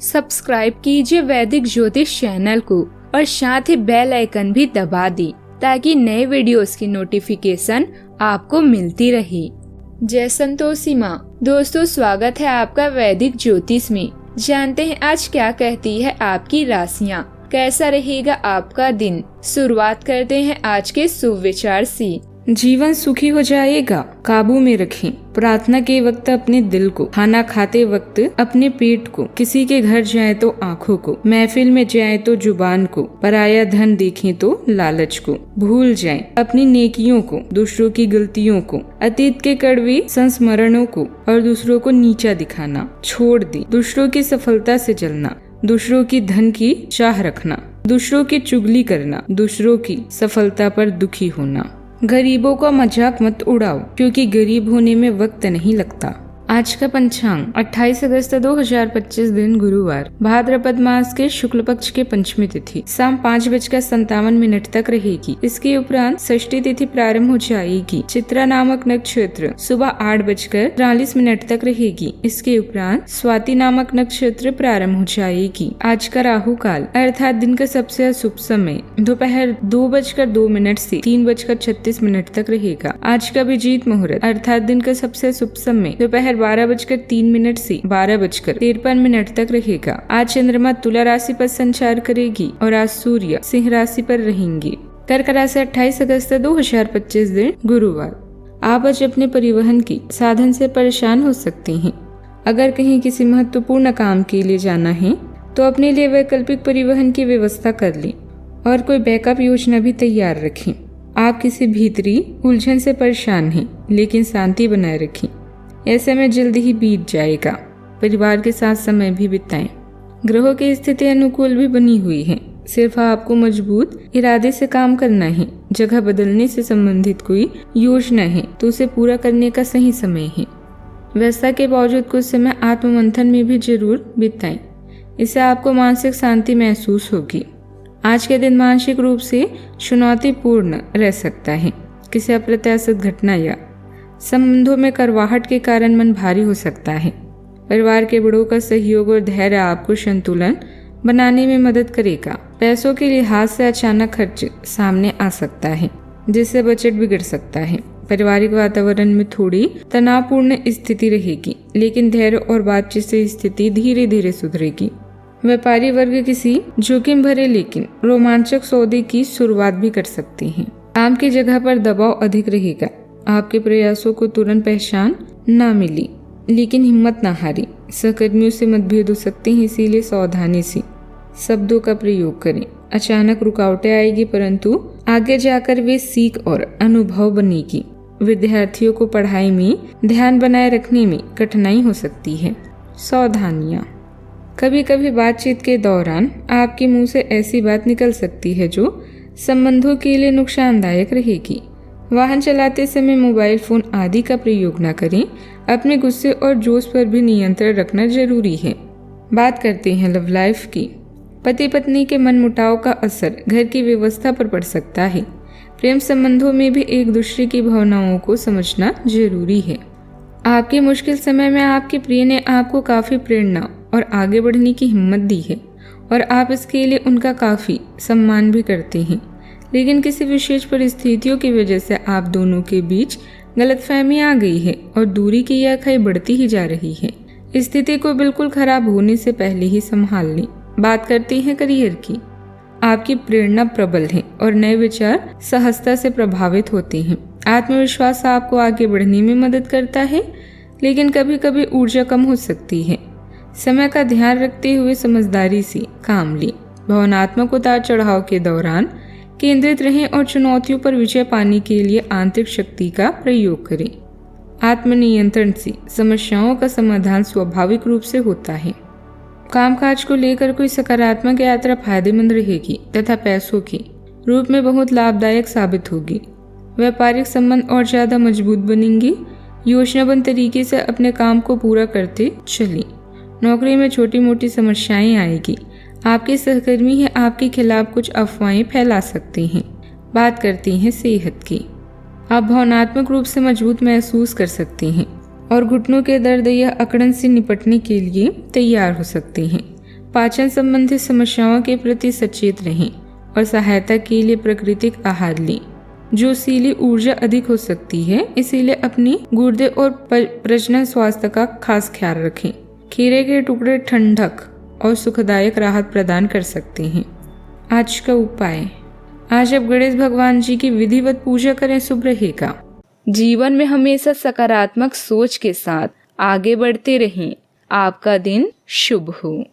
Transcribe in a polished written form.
Subscribe कीजिए वैदिक ज्योतिष चैनल को और साथ ही बेल आइकन भी दबा दी ताकि नए वीडियोस की नोटिफिकेशन आपको मिलती रहे। जय संतोषी माँ। दोस्तों, स्वागत है आपका वैदिक ज्योतिष में। जानते हैं आज क्या कहती है आपकी राशियाँ, कैसा रहेगा आपका दिन। शुरुआत करते हैं आज के शुभ विचार से। जीवन सुखी हो जाएगा, काबू में रखें। प्रार्थना के वक्त अपने दिल को, खाना खाते वक्त अपने पेट को, किसी के घर जाए तो आँखों को, महफिल में जाए तो जुबान को, पराया धन देखें तो लालच को। भूल जाएं अपनी नेकियों को, दूसरों की गलतियों को, अतीत के कड़वे संस्मरणों को और दूसरों को नीचा दिखाना छोड़ दें। दूसरों की सफलता से जलना, दूसरों की धन की चाह रखना, दूसरों की चुगली करना, दूसरों की सफलता पर दुखी होना। गरीबों का मजाक मत उड़ाओ क्योंकि गरीब होने में वक्त नहीं लगता। आज का पंचांग 28 अगस्त 2025 दिन गुरुवार, भाद्रपद मास के शुक्ल पक्ष के पंचमी तिथि शाम 5:57 तक रहेगी। इसके उपरांत षष्ठी तिथि प्रारंभ हो जाएगी। चित्रा नामक नक्षत्र सुबह 8:43 तक रहेगी। इसके उपरांत स्वाति नामक नक्षत्र प्रारंभ हो जाएगी। आज का राहु काल अर्थात दिन का सबसे अशुभ समय दोपहर 2:02 से 3:36 तक रहेगा। आज का अभिजीत मुहूर्त अर्थात दिन का सबसे शुभ समय दोपहर 12:03 से 12:53 तक रहेगा। आज चंद्रमा तुला राशि पर संचार करेगी और आज सूर्य सिंह राशि पर रहेंगे। कर्क राशि 28 अगस्त 2025 दिन गुरुवार। आप आज अपने परिवहन की साधन से परेशान हो सकते हैं। अगर कहीं किसी महत्वपूर्ण काम के लिए जाना है तो अपने लिए वैकल्पिक परिवहन की व्यवस्था कर लें और कोई बैकअप योजना भी तैयार रखें। आप किसी भीतरी उलझन से परेशान हैं, लेकिन शांति बनाए रखें। ऐसे में जल्दी ही बीत जाएगा। परिवार के साथ समय भी बिताएं। ग्रहों की स्थिति अनुकूल भी बनी हुई है। सिर्फ आपको मजबूत इरादे से काम करना है। जगह बदलने से संबंधित कोई योजना है तो उसे पूरा करने का सही समय है। व्यस्तता के बावजूद कुछ समय आत्ममंथन में भी जरूर बिताएं। इससे आपको मानसिक शांति महसूस होगी। आज के दिन मानसिक रूप से चुनौतीपूर्ण रह सकता है। किसी अप्रत्याशित घटना या संबंधों में करवाहट के कारण मन भारी हो सकता है। परिवार के बड़ों का सहयोग और धैर्य आपको संतुलन बनाने में मदद करेगा। पैसों के लिहाज से अचानक खर्च सामने आ सकता है, जिससे बजट बिगड़ सकता है। पारिवारिक वातावरण में थोड़ी तनावपूर्ण स्थिति रहेगी, लेकिन धैर्य और बातचीत से स्थिति धीरे धीरे सुधरेगी। व्यापारी वर्ग किसी जोखिम भरे लेकिन रोमांचक सौदे की शुरुआत भी कर सकते हैं। काम की जगह पर दबाव अधिक रहेगा। आपके प्रयासों को तुरंत पहचान न मिली, लेकिन हिम्मत न हारी। सहकर्मियों से मतभेद हो सकते हैं, इसीलिए सावधानी से शब्दों का प्रयोग करें। अचानक रुकावटें आएगी, परंतु आगे जाकर वे सीख और अनुभव बनेगी। विद्यार्थियों को पढ़ाई में ध्यान बनाए रखने में कठिनाई हो सकती है। सावधानियां। कभी कभी बातचीत के दौरान आपके मुंह से ऐसी बात निकल सकती है जो संबंधों के लिए नुकसानदायक रहेगी। वाहन चलाते समय मोबाइल फोन आदि का प्रयोग न करें। अपने गुस्से और जोश पर भी नियंत्रण रखना जरूरी है। बात करते हैं लव लाइफ की। पति पत्नी के मनमुटाव का असर घर की व्यवस्था पर पड़ सकता है। प्रेम संबंधों में भी एक दूसरे की भावनाओं को समझना जरूरी है। आपके मुश्किल समय में आपके प्रिय ने आपको काफी प्रेरणा और आगे बढ़ने की हिम्मत दी है और आप इसके लिए उनका काफी सम्मान भी करते हैं। लेकिन किसी विशेष परिस्थितियों की वजह से आप दोनों के बीच गलतफहमी आ गई है और दूरी की यह खाई बढ़ती ही जा रही है। स्थिति को बिल्कुल खराब होने से पहले ही संभाल लें। बात करते हैं करियर की। आपकी प्रेरणा प्रबल है और नए विचार सहजता से प्रभावित होते हैं। आत्मविश्वास आपको आगे बढ़ने में मदद करता है, लेकिन कभी कभी ऊर्जा कम हो सकती है। समय का ध्यान रखते हुए समझदारी से काम लें। भावनात्मक उतार चढ़ाव के दौरान केंद्रित रहें और चुनौतियों पर विजय पाने के लिए आंतरिक शक्ति का प्रयोग करें। आत्मनियंत्रण से समस्याओं का समाधान स्वाभाविक रूप से होता है। कामकाज को लेकर कोई सकारात्मक यात्रा फायदेमंद रहेगी तथा पैसों के रूप में बहुत लाभदायक साबित होगी। व्यापारिक संबंध और ज्यादा मजबूत बनेंगे। योजनाबद्ध तरीके से अपने काम को पूरा करते चलें। नौकरी में छोटी मोटी समस्याएं आएगी। आपके सहकर्मी है आपके खिलाफ कुछ अफवाहें फैला सकते हैं। बात करते हैं सेहत की। आप भावनात्मक रूप से मजबूत महसूस कर सकते हैं और घुटनों के दर्द या अकड़न से निपटने के लिए तैयार हो सकते हैं। पाचन संबंधित समस्याओं के प्रति सचेत रहें और सहायता के लिए प्राकृतिक आहार लें। जोशीली ऊर्जा अधिक हो सकती है, इसीलिए अपनी गुर्दे और प्रजनन स्वास्थ्य का खास ख्याल रखें। खीरे के टुकड़े ठंडक और सुखदायक राहत प्रदान कर सकते हैं। आज का उपाय, आज आप गणेश भगवान जी की विधिवत पूजा करें, शुभ रहेगा। जीवन में हमेशा सकारात्मक सोच के साथ आगे बढ़ते रहें। आपका दिन शुभ हो।